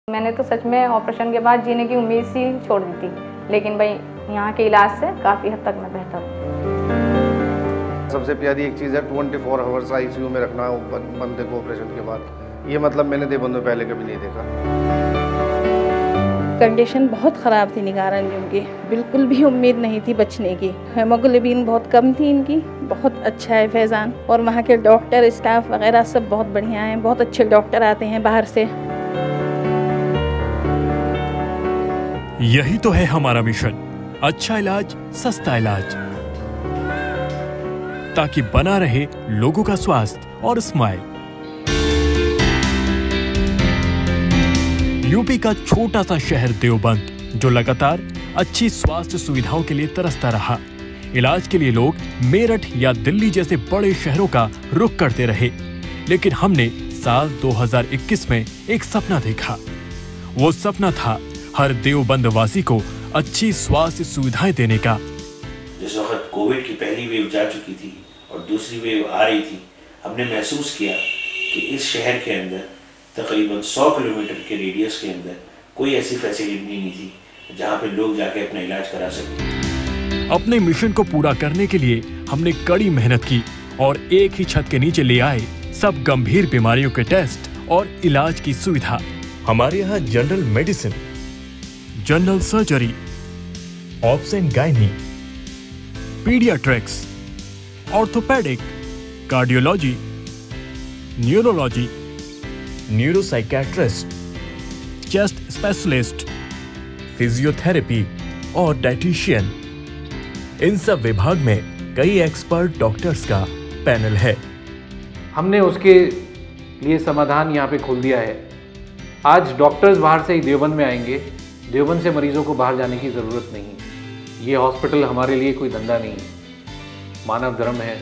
मैंने तो सच में ऑपरेशन के बाद जीने की उम्मीद सी छोड़ दी थी, लेकिन भाई यहाँ के इलाज से काफ़ी हद तक मैं बेहतर हूँ। सबसे प्यारी एक चीज़ है 24 आवर्स आईसीयू में रखना बंदे को ऑपरेशन के बाद। ये मतलब मैंने देवबंद में पहले कभी नहीं देखा। कंडीशन बहुत ख़राब थी निगार अंजुम की, बिल्कुल भी उम्मीद नहीं थी बचने की। हेमोग्लोबिन बहुत कम थी इनकी। बहुत अच्छा है फैज़ान, और वहाँ के डॉक्टर स्टाफ वगैरह सब बहुत बढ़िया हैं। बहुत अच्छे डॉक्टर आते हैं बाहर से। यही तो है हमारा मिशन, अच्छा इलाज सस्ता इलाज, ताकि बना रहे लोगों का स्वास्थ्य और स्माइल। यूपी का छोटा सा शहर देवबंद, जो लगातार अच्छी स्वास्थ्य सुविधाओं के लिए तरसता रहा। इलाज के लिए लोग मेरठ या दिल्ली जैसे बड़े शहरों का रुख करते रहे, लेकिन हमने साल 2021 में एक सपना देखा। वो सपना था हर देवबंद वासी को अच्छी स्वास्थ्य सुविधाएं देने का। जिस वक्त कोविड की पहली वेव जा चुकी थी और दूसरी वेव आ रही थी, हमने महसूस किया कि इस शहर के अंदर तकरीबन 100 किलोमीटर के रेडियस के अंदर कोई ऐसी फैसिलिटी नहीं थी जहां पे लोग जाके अपना इलाज करा सकते। अपने मिशन को पूरा करने के लिए हमने कड़ी मेहनत की और एक ही छत के नीचे ले आए सब गंभीर बीमारियों के टेस्ट और इलाज की सुविधा। हमारे यहाँ general medicine, general surgery, obs and gynae, paediatrics, orthopaedic, cardiology, neurology, neuropsychiatrist, chest specialist, physiotherapy और डाइटिशियन, इन सब विभाग में कई एक्सपर्ट डॉक्टर्स का पैनल है। हमने उसके लिए समाधान यहाँ पे खोल दिया है। आज डॉक्टर्स बाहर से ही देवबंद में आएंगे। देवबंद से मरीजों को बाहर जाने की ज़रूरत नहीं। ये हॉस्पिटल हमारे लिए कोई धंधा नहीं, मानव धर्म है।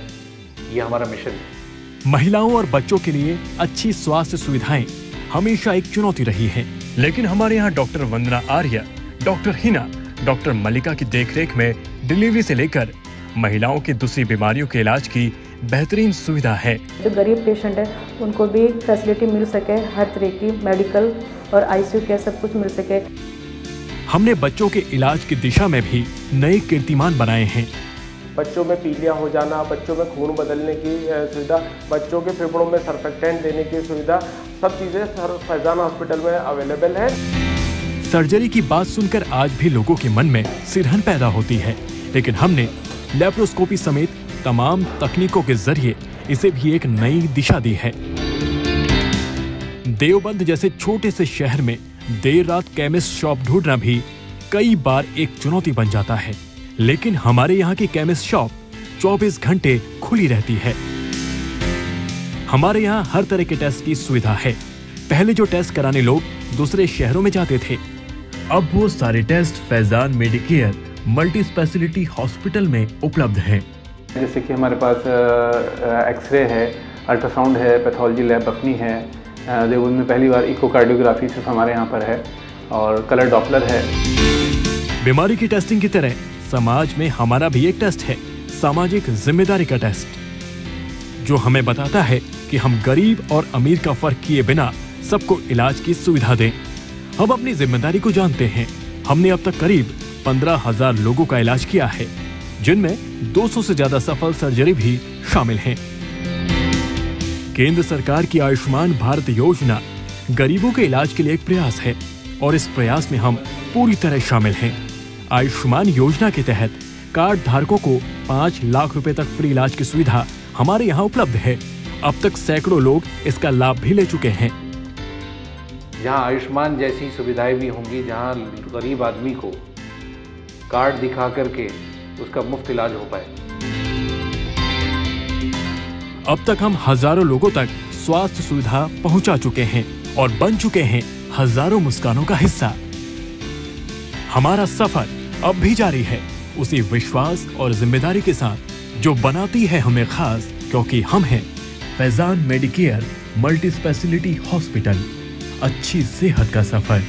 ये हमारा मिशन है। महिलाओं और बच्चों के लिए अच्छी स्वास्थ्य सुविधाएं हमेशा एक चुनौती रही है, लेकिन हमारे यहाँ डॉक्टर वंदना आर्य, डॉक्टर हिना, डॉक्टर मल्लिका की देखरेख में डिलीवरी से लेकर महिलाओं की दूसरी बीमारियों के इलाज की बेहतरीन सुविधा है। जो गरीब पेशेंट है उनको भी फैसिलिटी मिल सके, हर तरह की मेडिकल और आईसीयू के सब कुछ मिल सके। हमने बच्चों के इलाज की दिशा में भी नए कीर्तिमान बनाए हैं। बच्चों में पीलिया हो जाना, बच्चों में खून बदलने की सुविधा, बच्चों के फेफड़ों में सर्फेक्टेंट देने की सुविधा, सब चीज़ें फैज़ान हॉस्पिटल में अवेलेबल है। सर्जरी की बात सुनकर आज भी लोगों के मन में सिरहन पैदा होती है, लेकिन हमने लेप्रोस्कोपी समेत तमाम तकनीकों के जरिए इसे भी एक नई दिशा दी है। देवबंद जैसे छोटे से शहर में देर रात केमिस्ट शॉप ढूंढना भी कई बार एक चुनौती बन जाता है, लेकिन हमारे यहाँ की केमिस्ट शॉप 24 घंटे खुली रहती है। हमारे यहाँ हर तरह के टेस्ट की सुविधा है। पहले जो टेस्ट कराने लोग दूसरे शहरों में जाते थे, अब वो सारे test Faizan medicare multi speciality hospital में उपलब्ध हैं। जैसे कि हमारे पास एक्सरे है, अल्ट्रासाउंड है, पैथोलॉजी लैब अपनी है। देवबंद में पहली बार इकोकार्डियोग्राफी सिर्फ हमारे यहाँ पर है, और कलर डॉपलर है। बीमारी की टेस्टिंग की तरह समाज में हमारा भी एक टेस्ट है, सामाजिक जिम्मेदारी का टेस्ट, जो हमें बताता है कि हम गरीब और अमीर का फर्क किए बिना सबको इलाज की सुविधा दें। हम अपनी जिम्मेदारी को जानते हैं। हमने अब तक करीब 15,000 लोगों का इलाज किया है, जिनमें 200 से ज्यादा सफल सर्जरी भी शामिल हैं। केंद्र सरकार की आयुष्मान भारत योजना गरीबों के इलाज के लिए एक प्रयास है, और इस प्रयास में हम पूरी तरह शामिल हैं। आयुष्मान योजना के तहत कार्ड धारकों को 5 लाख रुपए तक फ्री इलाज की सुविधा हमारे यहाँ उपलब्ध है। अब तक सैकड़ों लोग इसका लाभ भी ले चुके हैं। जहाँ आयुष्मान जैसी सुविधाएं भी होंगी, जहाँ गरीब आदमी को कार्ड दिखा करके उसका मुफ्त इलाज हो पाए। अब तक हम हजारों लोगों तक स्वास्थ्य सुविधा पहुंचा चुके हैं और बन चुके हैं हजारों मुस्कानों का हिस्सा। हमारा सफर अब भी जारी है, उसी विश्वास और जिम्मेदारी के साथ जो बनाती है हमें खास, क्योंकि हम हैं Faizan medicare multi speciality hospital. अच्छी सेहत का सफर।